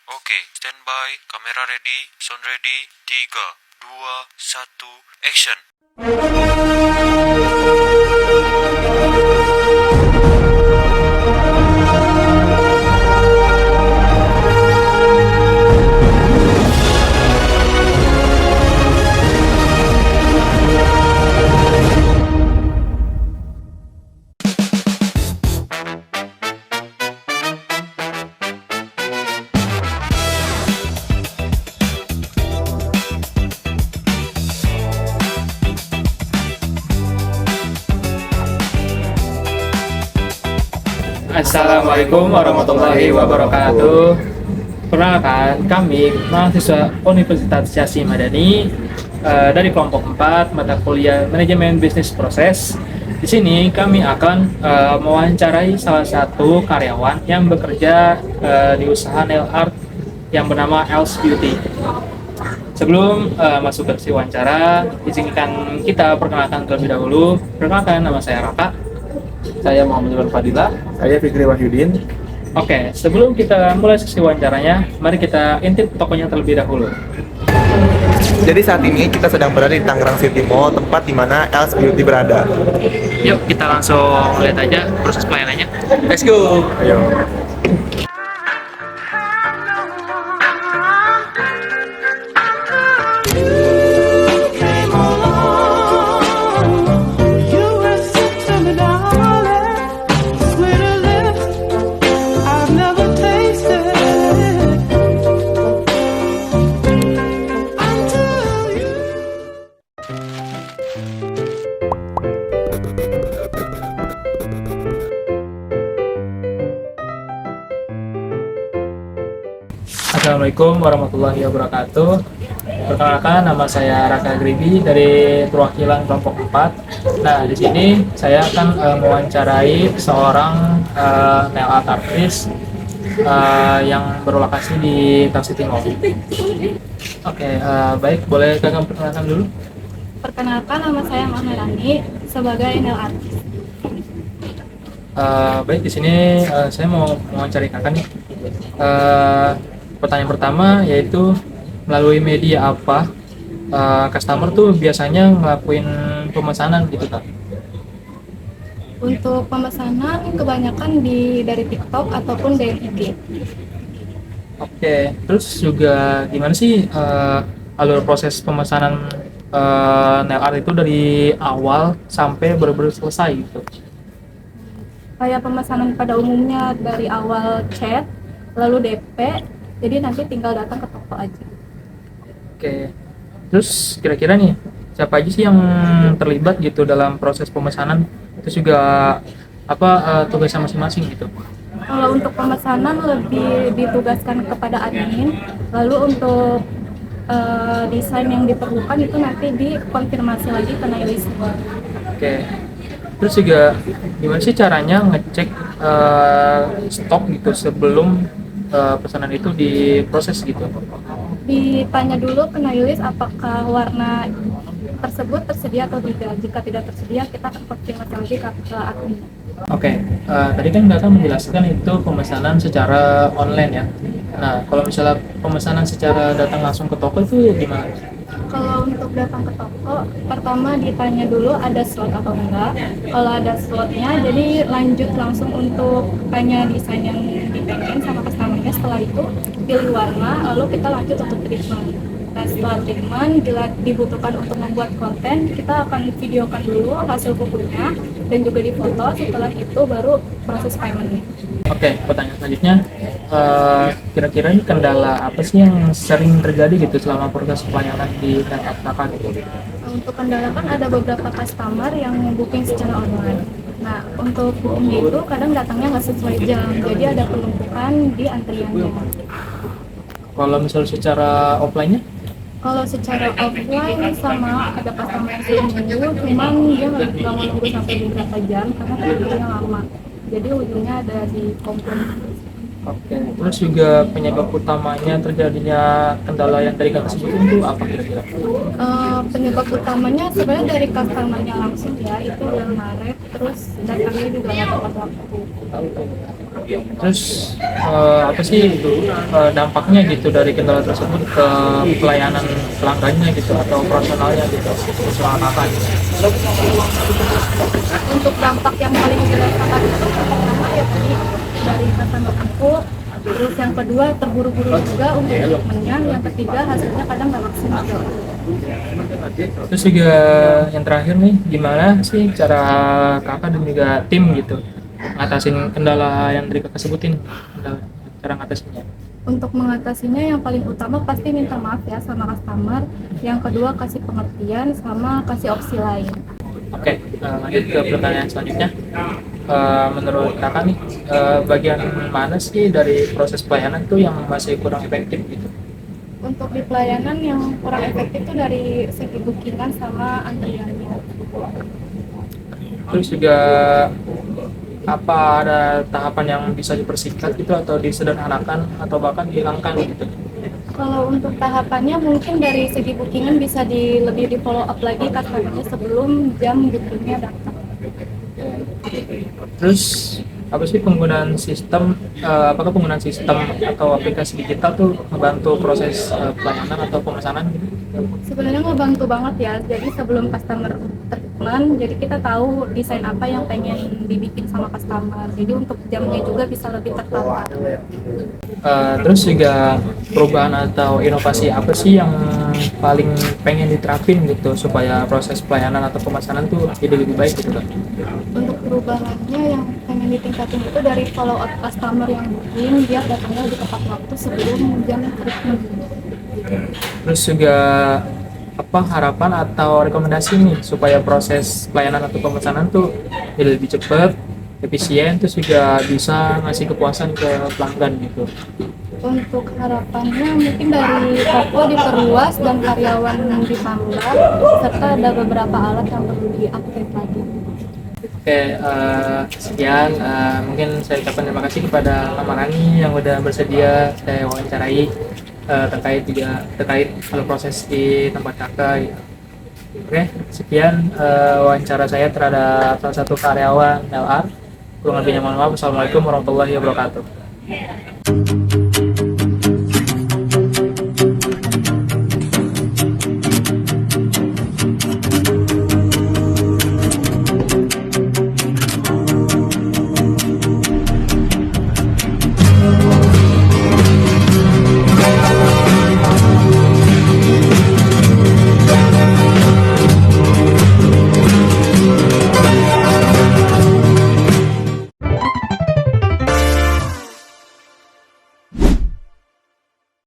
Oke, standby, kamera ready, sound ready, 3, 2, 1, action. Assalamualaikum warahmatullahi wabarakatuh. Perkenalkan, kami mahasiswa Universitas Syahsi Madani dari kelompok 4 mata kuliah Manajemen Bisnis Proses. Di sini kami akan mewawancarai salah satu karyawan yang bekerja di usaha nail art yang bernama Els Beauty. Sebelum masuk ke sesi wawancara, izinkan kita perkenalkan terlebih dahulu. Perkenalkan, nama saya Raka. Saya Muhammad Iwan Fadilah. Saya Fikri Wahyudin. Oke, sebelum kita mulai sesi wawancaranya, mari kita intip tokonya terlebih dahulu. Jadi saat ini kita sedang berada di Tangerang City Mall, tempat di mana Els Beauty berada. Yuk, kita langsung lihat aja proses pelayanannya. Let's go. Ayo. Assalamualaikum warahmatullahi wabarakatuh. Perkenalkan, nama saya Raka Gribi dari perwakilan kelompok 4. Nah, di sini saya akan mewawancarai seorang nail art artist yang berlokasi di Tangerang City Mall. Oke, baik, boleh kakak perkenalkan dulu? Perkenalkan, nama saya Mahmerani sebagai nail artist. Baik, di sini saya mau mewawancari kakak nih. Pertanyaan pertama yaitu melalui media apa customer tuh biasanya ngelakuin pemesanan gitu kak? Untuk pemesanan kebanyakan dari TikTok ataupun dari IG. Oke, terus juga gimana sih alur proses pemesanan nail art itu dari awal sampai benar-benar selesai gitu? Kayak pemesanan pada umumnya dari awal chat, lalu DP, jadi nanti tinggal datang ke toko aja. Oke, terus kira-kira nih siapa aja sih yang terlibat gitu dalam proses pemesanan? Terus juga apa tugasnya masing-masing gitu? Kalau untuk pemesanan lebih ditugaskan kepada admin, lalu untuk desain yang diperlukan itu nanti dikonfirmasi lagi ke stylist. Oke, terus juga gimana sih caranya ngecek stok gitu sebelum pesanan itu diproses gitu? Ditanya dulu ke stylist apakah warna tersebut tersedia atau tidak. Jika tidak tersedia, kita akan konfirmasi lagi ke admin. Oke, tadi kan kakak menjelaskan itu pemesanan secara online ya. Nah, kalau misalnya pemesanan secara datang langsung ke toko itu gimana? Kalau untuk datang ke toko, pertama ditanya dulu ada slot atau enggak. Kalau ada slotnya, jadi lanjut langsung untuk tanya desain yang dipengen sama customer-nya. Setelah itu pilih warna, lalu kita lanjut untuk treatment. Nah, setelah treatment, bila dibutuhkan untuk membuat konten, kita akan videokan dulu hasil kukunya dan juga difoto. Setelah itu baru proses payment-nya. Oke, pertanyaan selanjutnya, kira-kira ini kendala apa sih yang sering terjadi gitu selama proses pelayanan di tempat kakak gitu? Untuk kendala kan ada beberapa customer yang booking secara online. Nah, untuk bookingnya itu kadang datangnya nggak sesuai jam, jadi ada penumpukan di antriannya. Kalau misalnya secara offline-nya? Kalau secara offline sama ada customer yang sudah nunggu, cuman dia nggak mau nunggu sampai beberapa jam karena tunggunya lama. Jadi ujungnya ada di komplain. Oke, terus juga penyebab utamanya terjadinya kendala yang tadi kakak sebutin itu apa kira-kira? Penyebab utamanya sebenarnya dari customer-nya langsung ya, itu yang ngaret, terus datangnya juga nggak tepat waktu. Terus apa sih dampaknya gitu dari kendala tersebut ke pelayanan pelanggannya gitu atau operasionalnya gitu selama kakak gitu. Untuk dampak yang paling dirasakan itu pertama ya tadi dari customer aku, terus yang kedua terburu-buru juga untuk treatmentnya, yang ketiga hasilnya kadang nggak maksimal. Terus juga yang terakhir nih, gimana sih cara kakak dan juga tim gitu ngatasin kendala yang tadi kakak sebutin, cara ngatasinnya? Untuk mengatasinya yang paling utama pasti minta maaf ya sama customer, yang kedua kasih pengertian sama kasih opsi lain. Oke, lanjut ke pertanyaan selanjutnya. Menurut kakak nih, bagian mana sih dari proses pelayanan tuh yang masih kurang efektif gitu? Untuk di pelayanan yang kurang efektif itu dari segi bookingan sama antriannya. Terus juga apa ada tahapan yang bisa dipersingkat gitu atau disederhanakan atau bahkan dihilangkan gitu? Kalau untuk tahapannya mungkin dari segi bookingan bisa lebih di follow up lagi customernya sebelum jam bookingnya datang. Terus apa sih penggunaan sistem, apakah penggunaan sistem atau aplikasi digital tuh membantu proses pelayanan atau pemesanan gitu? Sebenarnya ngebantu banget ya, jadi sebelum customer treatment, jadi kita tahu desain apa yang pengen dibikin sama customer, jadi untuk jamnya juga bisa lebih tertata. Terus juga perubahan atau inovasi apa sih yang paling pengen diterapin gitu supaya proses pelayanan atau pemesanan tuh jadi lebih baik gitu kan? Untuk perubahannya yang pengen ditingkatin itu dari follow up customer yang booking, dia datangnya di tepat waktu sebelum jam treatment. Terus juga apa harapan atau rekomendasi nih supaya proses pelayanan atau pemesanan tuh jadi lebih cepat, efisien, terus juga bisa ngasih kepuasan ke pelanggan gitu. Untuk harapannya mungkin dari toko diperluas dan karyawan ditambah, serta ada beberapa alat yang perlu diupgrade lagi. Oke, sekian. Mungkin saya ucapkan terima kasih kepada Kak Marani yang udah bersedia saya wawancarai terkait proses di tempat kakak. Gitu. Oke, sekian wawancara saya terhadap salah satu karyawan LR. Kurang lebihnya mohon maaf. Wassalamualaikum warahmatullahi wabarakatuh.